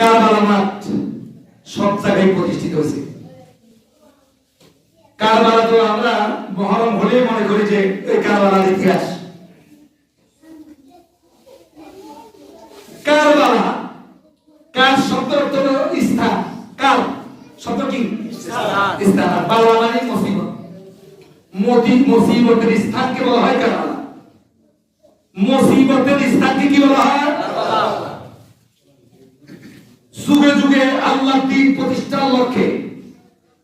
কারবালা মাঠ সব জায়গায় প্রতিষ্ঠিত হয়েছে। কারবালা তো আমরা মহরম হলে মনে করি যে ওই কারবালার ইতিহাস। কারবালা কার শব্দ অর্থ হলো স্থান, কার শব্দ কি স্থান, আর বালা মানে মুসিবত। মুসিবতের স্থানকে বলা হয় কারবালা। মুসিবতের স্থানকে কি বলা হয়? যুগে যুগে আল্লাহ দ্বীন প্রতিষ্ঠার লক্ষ্যে,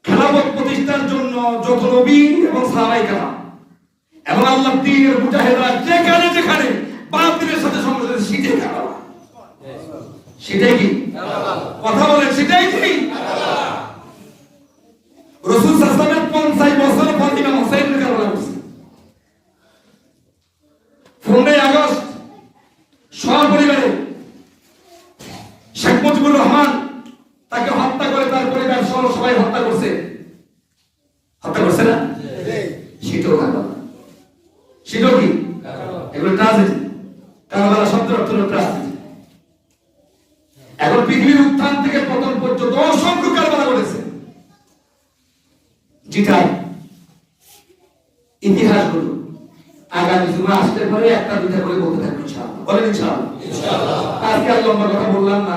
খেলাফত প্রতিষ্ঠার জন্য যত নবী এবং সাহাবায়ে কেরাম এবং আল্লাহ দ্বীনের মুজাহিদরা যেখানে যেখানে বাতিলের সাথে সংঘর্ষ, সেটাই কারবালা। সেটাই কি কথা বলেন? সেটাই কি রাসূল সাল্লাল্লাহু আলাইহি ওয়াসাল্লামের 50 বছর পর ইমাম হোসেন কারবালা করছে। 15 আগস্ট সপরিবারে শেখ মুজিবুর রহমান তাকে হত্যা করে তার পরিবার সহ সবাই হত্যা করছে না? সেটাও কারবালা। সেটাও কি? এগুলো ট্রাজেডি। কারবালা শব্দের অর্থ হলো ট্রাজেডি। এখন পৃথিবীর উত্থান থেকে পতন পর্যন্ত অসংখ্য কারবালা করেছে, যেটা ইতিহাসগুলো আগামী জুমা আসতে পারে একটা দুইটা করে বলতে থাকবে ইনশাআল্লাহ। বলেন ইনশাআল্লাহ। আজকে আর লম্বা কথা বললাম না।